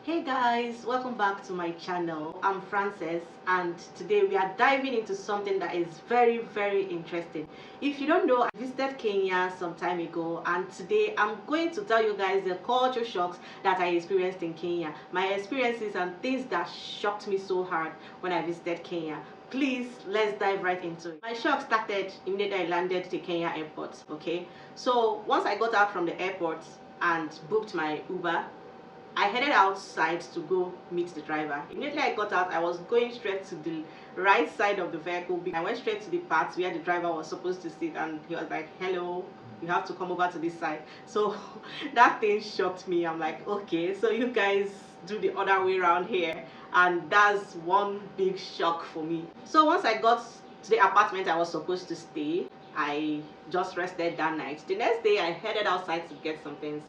Hey guys, welcome back to my channel. I'm Frances and today we are diving into something that is very interesting. If you don't know, I visited Kenya some time ago and today I'm going to tell you guys the culture shocks that I experienced in Kenya. My experiences and things that shocked me so hard when I visited Kenya. Please, let's dive right into it. My shock started immediately I landed at the Kenya airport, okay? So once I got out from the airport and booked my Uber, I headed outside to go meet the driver. Immediately I got out, I was going straight to the right side of the vehicle. I went straight to the part where the driver was supposed to sit and he was like, hello, you have to come over to this side. So that thing shocked me. I'm like, okay, so you guys do the other way around here. And that's one big shock for me. So once I got to the apartment I was supposed to stay, I just rested that night. The next day I headed outside to get some things.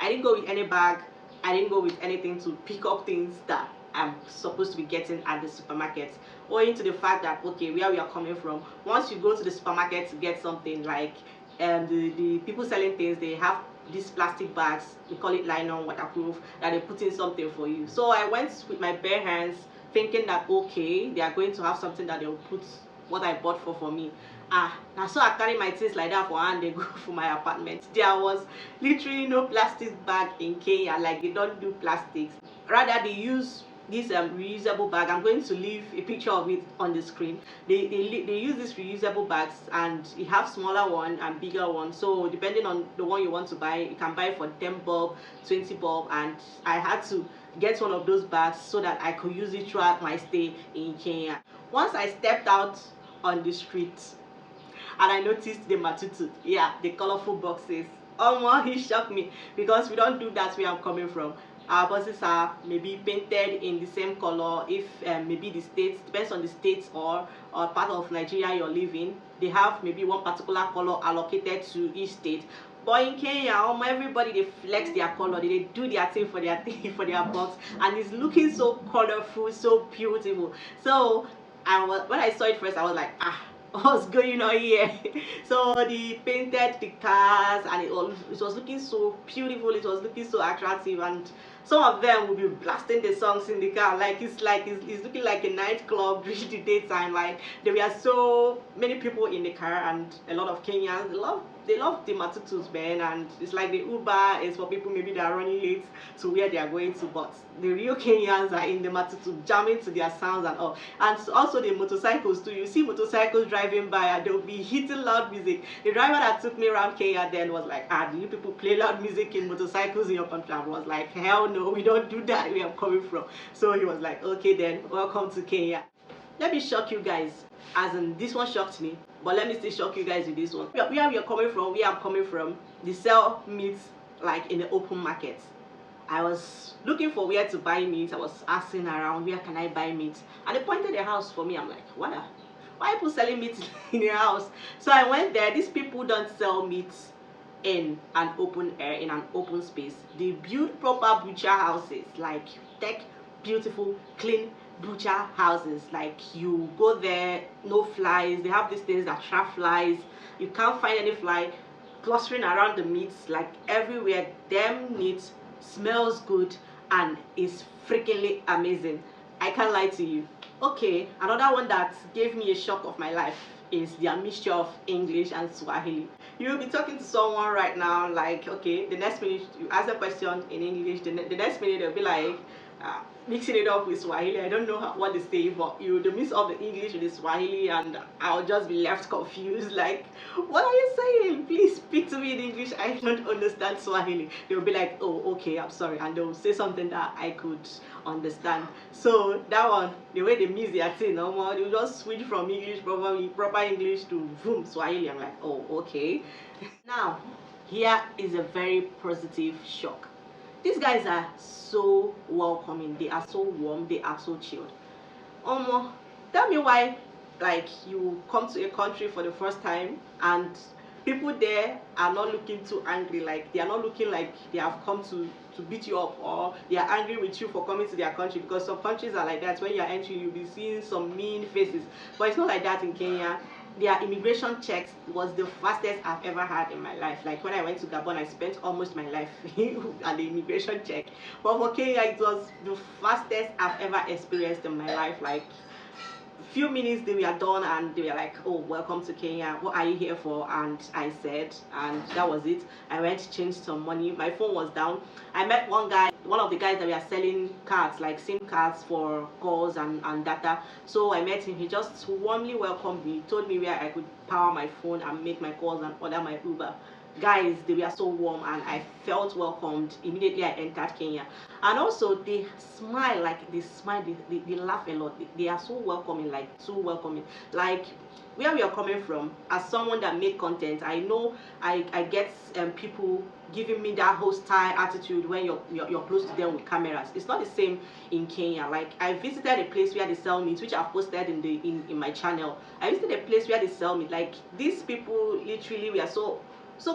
I didn't go with any bag. I didn't go with anything to pick up things that I'm supposed to be getting at the supermarket, owing to the fact that, okay, where we are coming from, once you go to the supermarket to get something, like the people selling things, they have these plastic bags, we call it nylon waterproof, that they put in something for you. So I went with my bare hands thinking that, okay, they are going to have something that they'll put what I bought for me. Now so I carry my things like that for hand they go for my apartment. There was literally no plastic bag in Kenya, like they don't do plastics. Rather they use this reusable bag. I'm going to leave a picture of it on the screen. They use these reusable bags and you have smaller one and bigger one. So depending on the one you want to buy, you can buy for 10 bob, 20 bob, and I had to get one of those bags so that I could use it throughout my stay in Kenya. Once I stepped out on the street and I noticed the matutu, the colorful boxes. He shocked me because we don't do that where I'm coming from. Our buses are maybe painted in the same color. If maybe the states, depends on the states or part of Nigeria you're living, they have maybe one particular color allocated to each state. But in Kenya, everybody they flex their color, they do their thing for their for their box, and it's looking so colorful, so beautiful. So when I saw it first, I was like, what's going on here? So they painted the cars and it was looking so beautiful, it was looking so attractive, and some of them will be blasting the songs in the car like it's looking like a nightclub during the daytime. Like there were so many people in the car and a lot of Kenyans they love the matutus, man, and it's like the Uber is for people maybe they are running late to where they are going to, but the real Kenyans are in the matutu jamming to their sounds and all. And also the motorcycles too. You see motorcycles driving by and they'll be hitting loud music. The driver that took me around Kenya then was like, do you people play loud music in motorcycles in your country? I was like, hell no, we don't do that where I'm coming from. So he was like, okay then, welcome to Kenya. Let me shock you guys, as in this one shocked me, but let me still shock you guys with this one. Where we are coming from, where I'm coming from, they sell meat like in the open market. I was looking for where to buy meat. I was asking around, where can I buy meat? And they pointed a house for me. I'm like, what? Why are people selling meat in their house? So I went there. These people don't sell meat in an open air, in an open space. They build proper butcher houses, like beautiful, clean butcher houses. Like you go there, no flies. They have these things that trap flies. You can't find any fly clustering around the meats, like everywhere. Them meat smells good and is freakingly amazing. I can't lie to you. Okay, another one that gave me a shock of my life is their mixture of English and Swahili. You'll be talking to someone right now, like, okay, the next minute you ask a question in English, the next minute they'll be like, mixing it up with Swahili. I don't know what they say, but the mix of the English with the Swahili, and I'll just be left confused. Like, what are you saying? Please speak to me in English. I don't understand Swahili. They'll be like, oh, okay, I'm sorry, and they'll say something that I could understand. So that one, the way they mix their thing, they'll just switch from English, proper English to boom Swahili. I'm like, oh, okay. Now, here is a very positive shock. These guys are so welcoming, they are so warm, they are so chilled. Tell me why, like, you come to a country for the first time and people there are not looking too angry, like they are not looking like they have come to beat you up, or they are angry with you for coming to their country, because some countries are like that. When you're entering, you'll be seeing some mean faces, but it's not like that in Kenya. their immigration checks was the fastest I've ever had in my life. Like when I went to Gabon, I spent almost my life at the immigration check. But for Kenya, it was the fastest I've ever experienced in my life. Like few minutes they were done and they were like, oh, welcome to Kenya, what are you here for? And I said, and that was it. I went to change some money, my phone was down. I met one of the guys that were selling cards, like SIM cards for calls and data. So I met him, he just warmly welcomed me, told me where I could power my phone and make my calls and order my Uber. Guys, they were so warm and I felt welcomed immediately I entered Kenya. And also they smile, like they smile, they laugh a lot. They are so welcoming, like so welcoming. Like where we are coming from, as someone that make content, I know I get people giving me that hostile attitude when you're close to them with cameras. It's not the same in Kenya. Like I visited a place where they sell meat, which I've posted in my channel. I visited a place where they sell meat. Like these people literally were so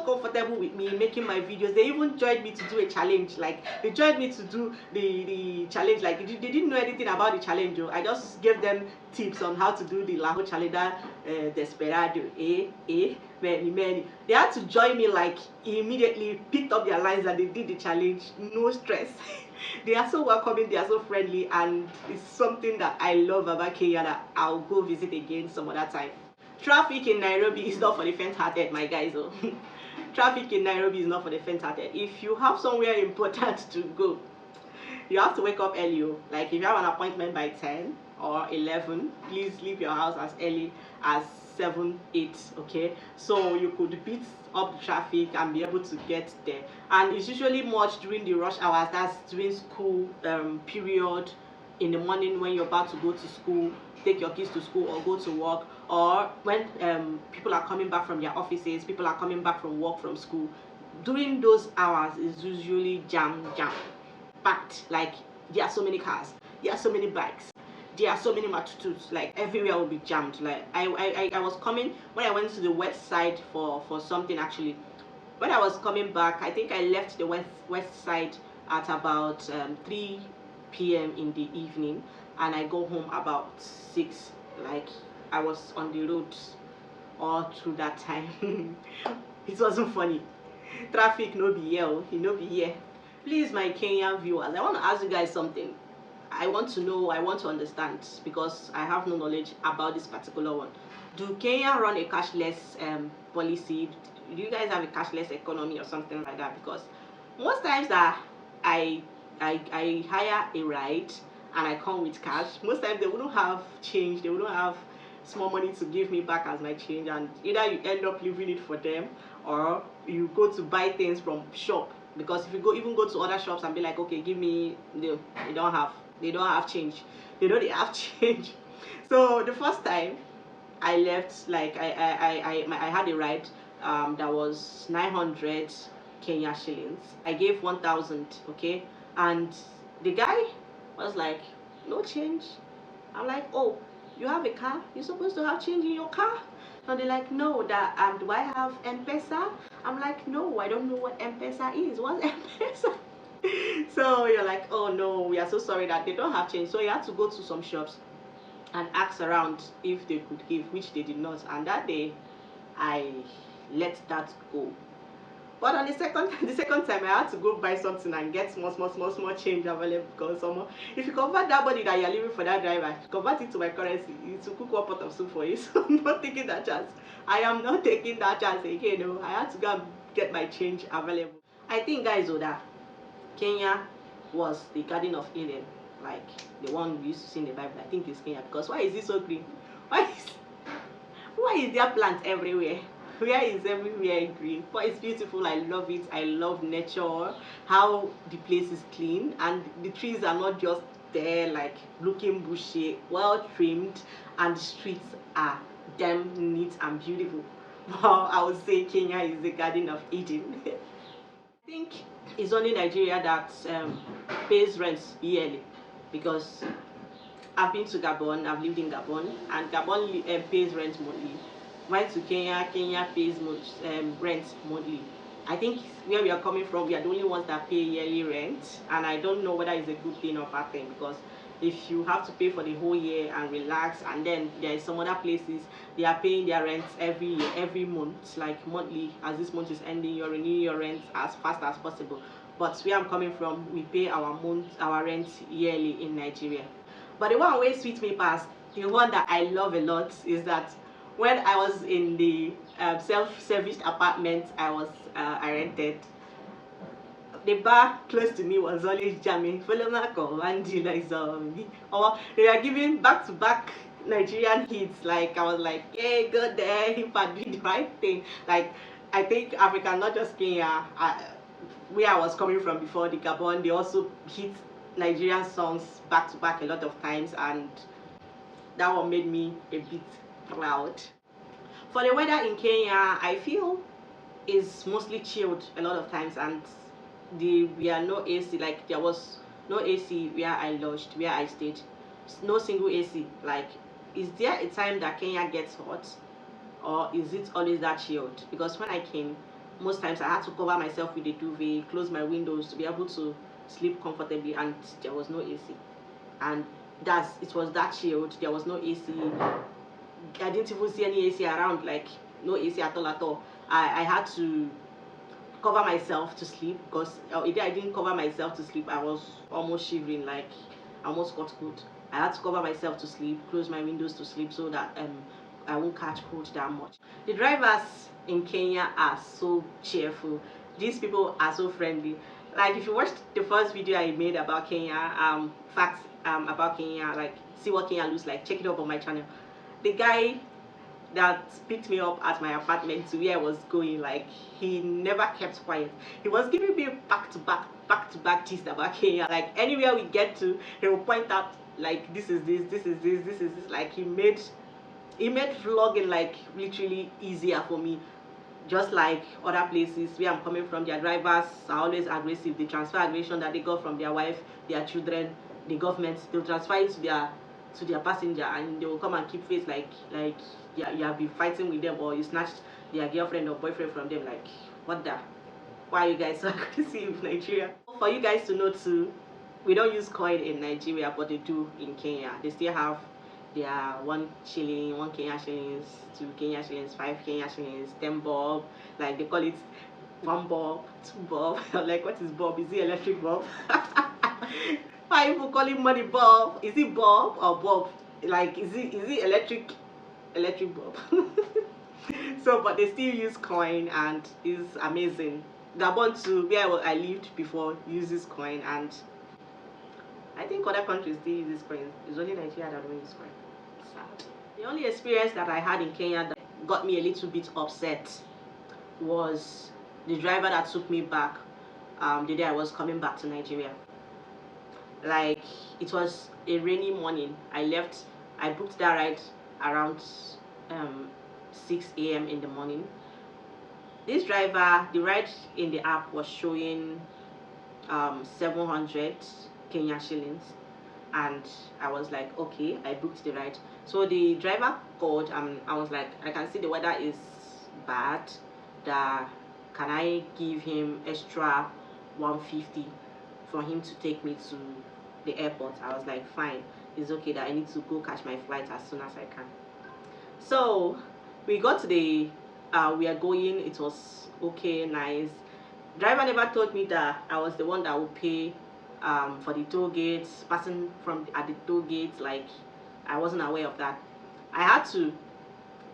comfortable with me making my videos. They even joined me to do a challenge. Like they joined me to do the challenge. Like they didn't know anything about the challenge. I just gave them tips on how to do the Laho challenge, desperado, many. They had to join me like immediately, picked up their lines and they did the challenge. No stress. They are so welcoming, they are so friendly, and it's something that I love about Kenya that I'll go visit again some other time. Traffic in Nairobi is not for the faint-hearted, my guys. Oh. Traffic in Nairobi is not for the faint-hearted. If you have somewhere important to go, you have to wake up early. Oh. Like if you have an appointment by 10 or 11, please leave your house as early as 7, 8, okay? So you could beat up the traffic and be able to get there. And it's usually much during the rush hours, that's during school period, in the morning when you're about to go to school, take your kids to school or go to work, or when people are coming back from their offices, people are coming back from work, from school. During those hours is usually jam packed. Like there are so many cars, there are so many bikes, there are so many matutus, like everywhere will be jammed. Like I was coming, when I went to the west side for something actually, when I was coming back, I think I left the west side at about 3 p.m. in the evening, and I go home about 6. Like I was on the road all through that time. It wasn't funny. Traffic no be here, it no be here. Please, my Kenyan viewers, I want to ask you guys something. I want to know, I want to understand, because I have no knowledge about this particular one. Do Kenya run a cashless policy? Do you guys have a cashless economy or something like that? Because most times that I hire a ride and I come with cash, most times they wouldn't have change, they wouldn't have small money to give me back as my change, and either you end up leaving it for them or you go to buy things from shop. Because if you even go to other shops and be like, okay, give me, they don't have change, they know they have change. So the first time I left, like I had a ride that was 900 Kenya shillings. I gave 1,000, okay, and the guy was like, no change. I'm like, oh, you have a car, you're supposed to have change in your car. And they're like, no, that do I have M-Pesa? I'm like, no, I don't know what M-Pesa is. What's M-Pesa? So you're like, oh no, we are so sorry that they don't have change. So you had to go to some shops and ask around if they could give, which they did not. And that day I let that go. But on the second time, I had to go buy something and get small change available, because if you convert that money that you're leaving for that driver, convert it to my currency, it will cook one pot of soup for you. So I'm not taking that chance. I am not taking that chance again. No, I had to go and get my change available. I think, guys, that Kenya was the Garden of Eden, like the one we used to see in the Bible. I think it's Kenya, because why is it so green? Why is there plants everywhere? Where is everywhere green? But it's beautiful. I love it. I love nature, how the place is clean and the trees are not just there like looking bushy, well trimmed, and the streets are damn neat and beautiful. Well, I would say Kenya is the Garden of Eden. I think it's only Nigeria that pays rents yearly, because I've been to Gabon, I've lived in Gabon, and Gabon pays rent monthly. Went to Kenya, Kenya pays rent monthly. I think where we are coming from, we are the only ones that pay yearly rent, and I don't know whether it's a good thing or bad thing, because if you have to pay for the whole year and relax. And then there is some other places they are paying their rents every year, every month, like monthly. As this month is ending, you're renewing your rent as fast as possible. But where I'm coming from, we pay our rent yearly in Nigeria. But the one way sweet me past, the one that I love a lot, is that when I was in the self-serviced apartment I rented, the bar close to me was always jamming Foloma Kowandi like zombie. Or they were giving back to back Nigerian hits. Like I was like, hey, go there, if I do the right thing. Like I think Africa, not just Kenya, where I was coming from before, the Gabon, they also hit Nigerian songs back to back a lot of times, and that one made me a bit proud. For the weather in Kenya, I feel is mostly chilled a lot of times, and we are no AC. Like there was no AC where I lodged, where I stayed. No single AC. Like, is there a time that Kenya gets hot, or is it always that chilled? Because when I came, most times I had to cover myself with a duvet, close my windows to be able to sleep comfortably, and there was no AC. And it was that chilled. There was no AC. I didn't even see any AC around. Like no AC at all at all. I had to cover myself to sleep, because if I didn't cover myself to sleep, I was almost shivering, like I almost got cold. I had to cover myself to sleep, close my windows to sleep, so that I won't catch cold that much. The drivers in Kenya are so cheerful. These people are so friendly. Like if you watched the first video I made about Kenya, facts about Kenya, like see what Kenya looks like, check it up on my channel. The guy that picked me up at my apartment to where I was going, like he never kept quiet. He was giving me back to back gist about Kenya. Like anywhere we get to, he will point out like this is this, this is this, this is this. Like he made vlogging like literally easier for me. Just like other places where I'm coming from, their drivers are always aggressive. They transfer aggression that they got from their wife, their children, the government. They'll transfer it to their passenger, and they will come and keep face like you have been fighting with them, or you snatched their girlfriend or boyfriend from them. Like what the, why are you guys so aggressive in Nigeria? For you guys to know too, we don't use coin in Nigeria, but they do in Kenya. They still have their 1 shilling, 1 Kenya shillings, 2 Kenya shillings, 5 Kenya shillings, 10 bob. Like they call it 1 bob, 2 bob. Like what is bob? Is it electric bulb? Why people call it money bulb? Is it bulb or bob? Like is it electric bulb? So but they still use coin, and it's amazing. Gabon too, where I lived before, uses coin, and I think other countries still use coin. It's only Nigeria that don't use coin. Sad. The only experience that I had in Kenya that got me a little bit upset was the driver that took me back the day I was coming back to Nigeria. Like it was a rainy morning. I booked that ride around 6 a.m. in the morning. This driver, the ride in the app was showing 700 Kenya shillings, and I was like, okay, I booked the ride. So the driver called, I was like, I can see the weather is bad, that can I give him extra 150 for him to take me to the airport? I was like, fine, it's okay, that I need to go catch my flight as soon as I can. So we got to the we are going, it was okay, nice. Driver never told me that I was the one that would pay for the toll gates, passing from at the toll gates. Like I wasn't aware of that. I had to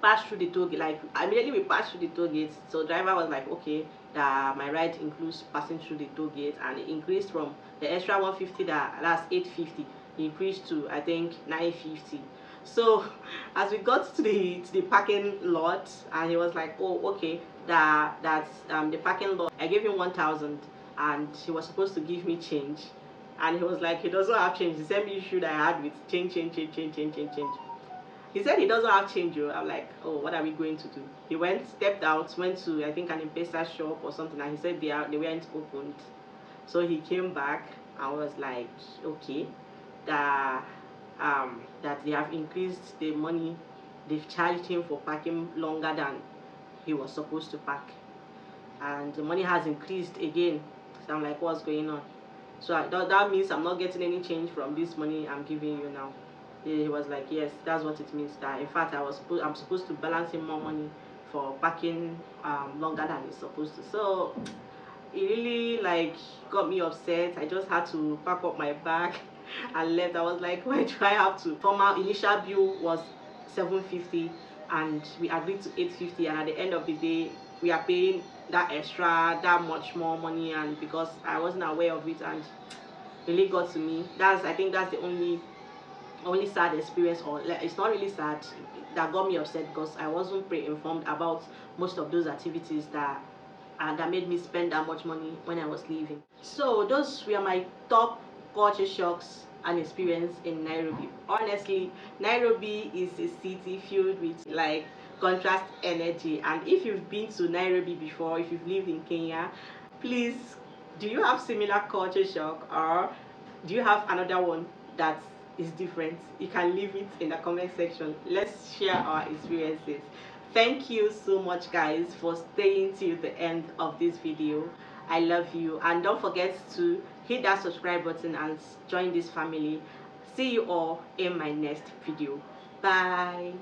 pass through the toll gate. Like immediately we passed through the toll gates, so driver was like, okay, that my ride includes passing through the toll gate, and it increased from the extra 150, that's 850, increased to I think 950. So as we got to the parking lot, and he was like, oh okay, that's the parking lot. I gave him 1,000, and he was supposed to give me change, and he was like, he doesn't have change. The same issue that I had with change. He said he doesn't have change. I'm like, oh, what are we going to do? He stepped out, went to I think an M-Pesa shop or something, and he said they weren't opened. So he came back and was like, okay, that they have increased the money they've charged him for parking longer than he was supposed to park, and the money has increased again. So I'm like, what's going on? So that means I'm not getting any change from this money I'm giving you now. He was like, yes, that's what it means. That in fact I'm supposed to balance him more money for parking longer than he's supposed to. So it really like got me upset. I just had to pack up my bag and left. I was like, why do I have to? For my initial bill was 750 and we agreed to 850, and at the end of the day we are paying that extra, that much more money, and because I wasn't aware of it, and really got to me. I think that's the only sad experience, or like, it's not really sad, that got me upset, because I wasn't pre-informed about most of those activities that made me spend that much money when I was leaving. So those were my top culture shocks and experience in Nairobi. Honestly, Nairobi is a city filled with like contrast energy, and if you've been to Nairobi before, if you've lived in Kenya, please, do you have similar culture shock, or do you have another one that is different? You can leave it in the comment section. Let's share our experiences. Thank you so much guys for staying till the end of this video. I love you, and don't forget to hit that subscribe button and join this family. See you all in my next video. Bye.